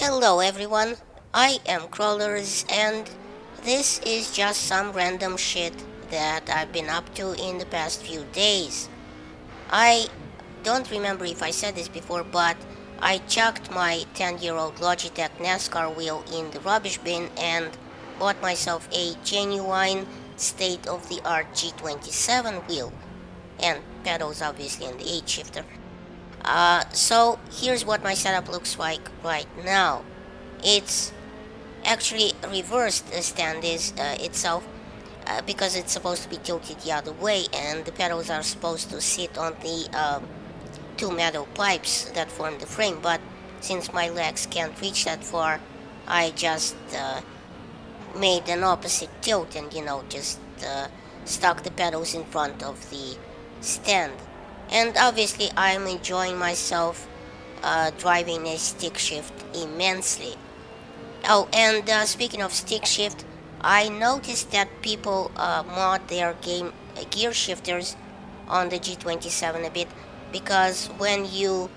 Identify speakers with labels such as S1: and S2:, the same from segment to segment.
S1: Hello everyone, I am Crawlers and this is just some random shit that I've been up to in the past few days. I don't remember if I said this before, but I chucked my 10-year-old Logitech NASCAR wheel in the rubbish bin and bought myself a genuine state-of-the-art G27 wheel and pedals obviously and the 8 shifter. So here's what my setup looks like right now. It's actually reversed the stand is itself because it's supposed to be tilted the other way and the pedals are supposed to sit on the two metal pipes that form the frame, but since my legs can't reach that far, I just made an opposite tilt and just stuck the pedals in front of the stand. And obviously I'm enjoying myself driving a stick shift immensely. Oh, and speaking of stick shift, I noticed that people mod their game gear shifters on the G27 a bit because when you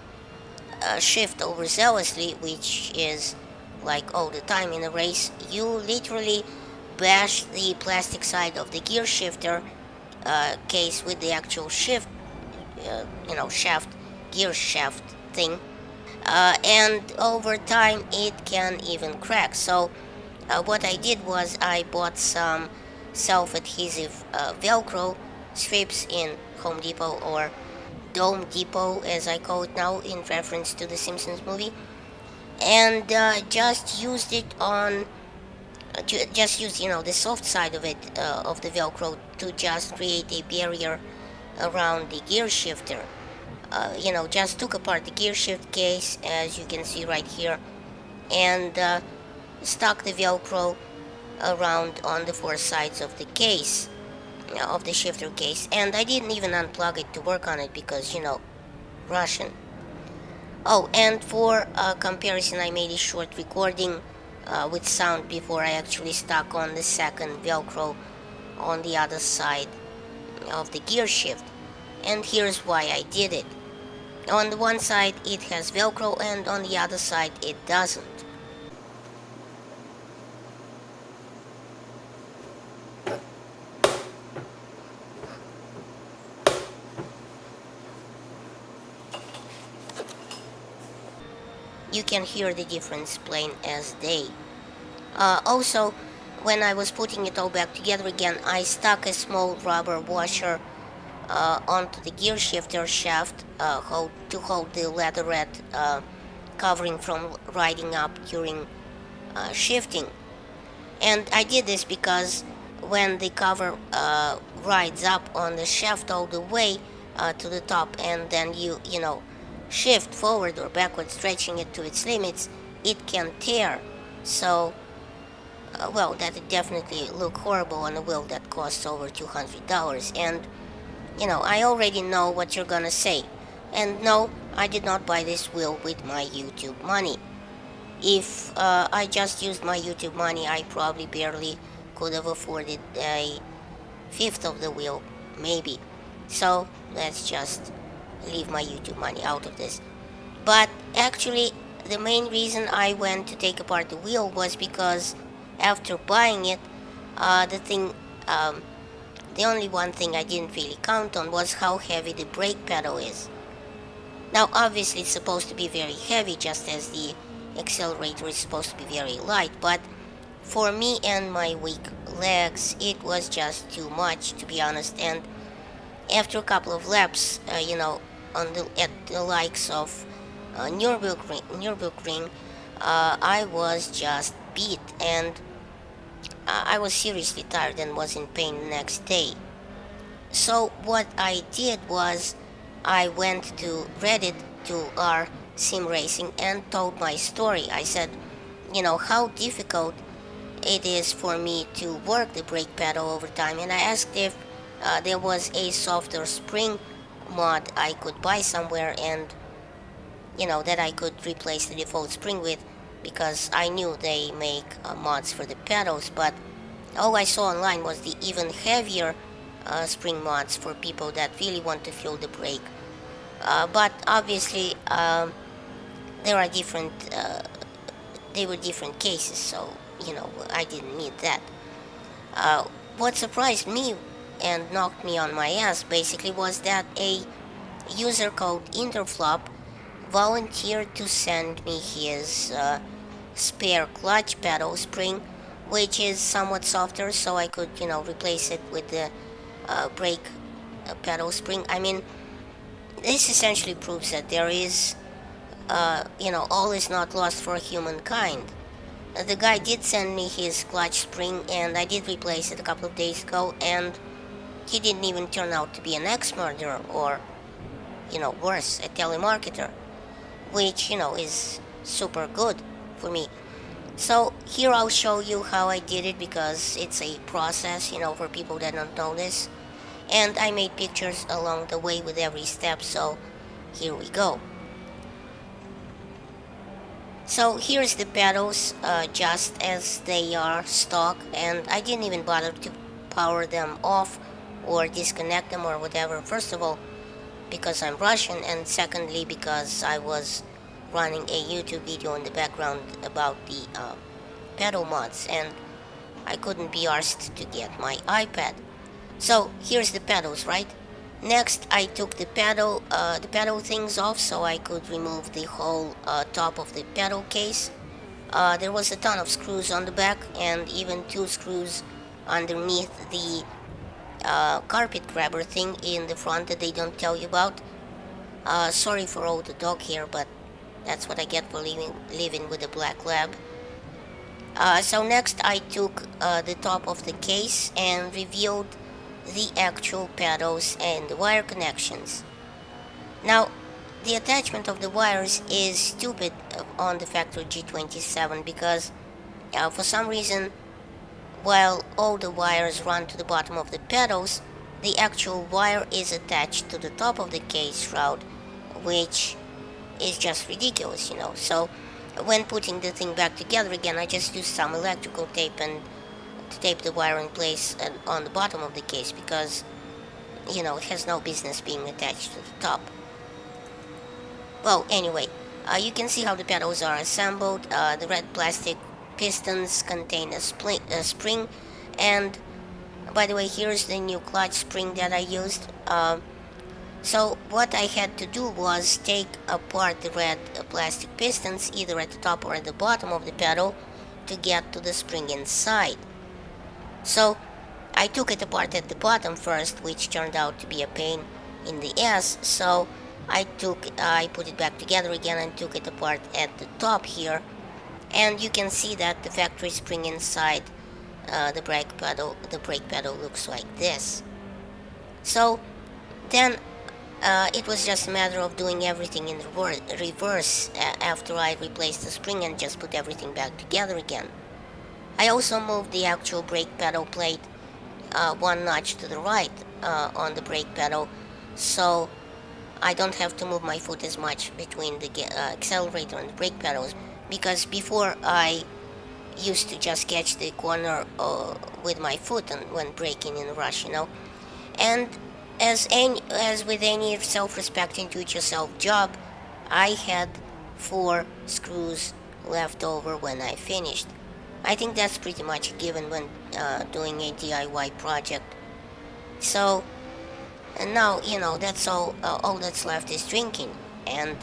S1: shift overzealously, which is like all the time in a race, you literally bash the plastic side of the gear shifter case with the actual shift, shaft, gear shaft thing, and over time it can even crack. So what I did was I bought some self-adhesive Velcro strips in Home Depot or Dome Depot as I call it now in reference to the Simpsons movie, and just used it on just used the soft side of it of the Velcro to just create a barrier around the gear shifter. Just took apart the gear shift case as you can see right here and stuck the Velcro around on the four sides of the case, of the shifter case, and I didn't even unplug it to work on it because, Russian. Oh, and for comparison, I made a short recording with sound before I actually stuck on the second Velcro on the other side of the gear shift. And here's why I did it. On the one side it has Velcro and on the other side it doesn't. You can hear the difference plain as day. Also, when I was putting it all back together again, I stuck a small rubber washer onto the gear shifter shaft to hold the leatherette covering from riding up during shifting. And I did this because when the cover rides up on the shaft all the way to the top and then you shift forward or backward stretching it to its limits, it can tear. So well, that would definitely look horrible on a wheel that costs over $200. And I already know what you're gonna say. And no, I did not buy this wheel with my YouTube money. If I just used my YouTube money, I probably barely could have afforded a fifth of the wheel, maybe. So let's just leave my YouTube money out of this. But actually, the main reason I went to take apart the wheel was because after buying it, the thing, the only one thing I didn't really count on was how heavy the brake pedal is. Now, obviously, it's supposed to be very heavy, just as the accelerator is supposed to be very light, but for me and my weak legs, it was just too much, to be honest. And after a couple of laps, at the likes of Nürburgring, I was just beat, and I was seriously tired and was in pain the next day. So what I did was I went to Reddit to r sim racing and told my story. I said, how difficult it is for me to work the brake pedal over time, and I asked if there was a softer spring mod I could buy somewhere and that I could replace the default spring with, because I knew they make mods for the pedals, but all I saw online was the even heavier spring mods for people that really want to feel the brake. But obviously there are different they were different cases, so I didn't need that. Uh, what surprised me and knocked me on my ass basically was that a user called Interflop volunteered to send me his spare clutch pedal spring, which is somewhat softer, so I could, replace it with the brake pedal spring. I mean, this essentially proves that there is, all is not lost for humankind. The guy did send me his clutch spring, and I did replace it a couple of days ago, and he didn't even turn out to be an ex-murderer or, worse, a telemarketer, which, is super good for me. So here I'll show you how I did it because it's a process, for people that don't know this. And I made pictures along the way with every step, so here we go. So here's the pedals just as they are stock, and I didn't even bother to power them off or disconnect them or whatever. First of all, because I'm Russian, and secondly because I was running a YouTube video in the background about the pedal mods, and I couldn't be arsed to get my iPad. So here's the pedals, right? Next, I took the pedal things off so I could remove the whole top of the pedal case. There was a ton of screws on the back and even 2 screws underneath the carpet grabber thing in the front that they don't tell you about. Sorry for all the dog hair, but that's what I get for living with a black lab. So next I took the top of the case and revealed the actual pedals and the wire connections. Now, the attachment of the wires is stupid on the Factor G27 because for some reason, while all the wires run to the bottom of the pedals, the actual wire is attached to the top of the case shroud, which is just ridiculous, So when putting the thing back together again, I just used some electrical tape and to tape the wire in place on the bottom of the case because, it has no business being attached to the top. Well, anyway, you can see how the pedals are assembled. The red plastic pistons contain a spring, and by the way, here's the new clutch spring that I used. So what I had to do was take apart the red plastic pistons either at the top or at the bottom of the pedal to get to the spring inside. So I took it apart at the bottom first, which turned out to be a pain in the ass, so I put it back together again and took it apart at the top here, and you can see that the factory spring inside the brake pedal looks like this. So then it was just a matter of doing everything in reverse after I replaced the spring and just put everything back together again. I also moved the actual brake pedal plate 1 notch to the right on the brake pedal, so I don't have to move my foot as much between the accelerator and the brake pedals, because before I used to just catch the corner with my foot and when braking in a rush, And as with any self-respecting do-it-yourself job, I had 4 screws left over when I finished. I think that's pretty much a given when doing a DIY project. So and now, that's all that's left is drinking. And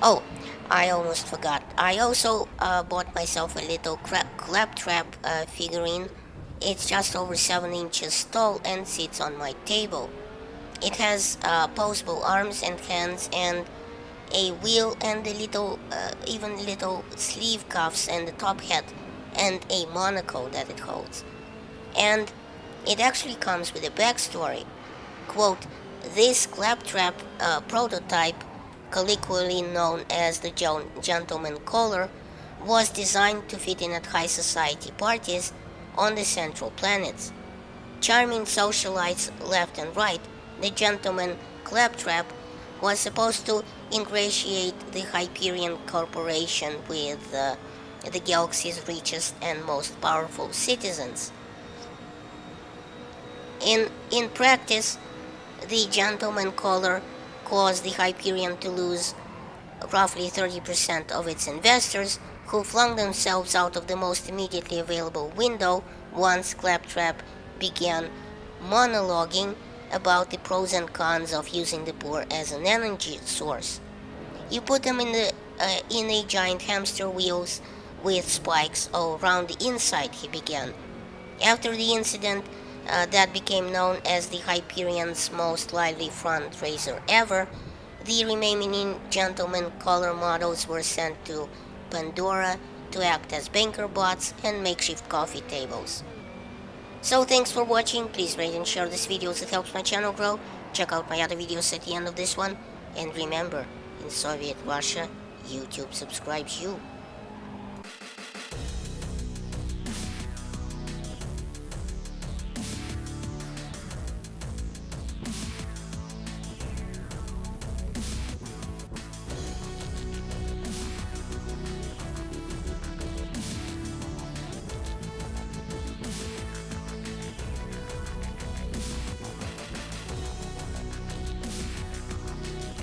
S1: oh, I almost forgot. I also bought myself a little claptrap figurine. It's just over 7 inches tall and sits on my table. It has posable arms and hands and a wheel and even little sleeve cuffs and a top hat and a monocle that it holds. And it actually comes with a backstory. Quote, this claptrap prototype, colloquially known as the gentleman collar, was designed to fit in at high society parties on the central planets. Charming socialites left and right, the gentleman claptrap was supposed to ingratiate the Hyperion Corporation with the galaxy's richest and most powerful citizens. In practice, the gentleman collar caused the Hyperion to lose roughly 30% of its investors, who flung themselves out of the most immediately available window once Claptrap began monologuing about the pros and cons of using the boar as an energy source. You put them in a giant hamster wheels with spikes all around the inside, he began. After the incident that became known as the Hyperion's most lively front racer ever, the remaining gentleman color models were sent to Pandora to act as banker bots and makeshift coffee tables. So thanks for watching, please rate and share this video as it helps my channel grow. Check out my other videos at the end of this one, and remember, in Soviet Russia, YouTube subscribes you.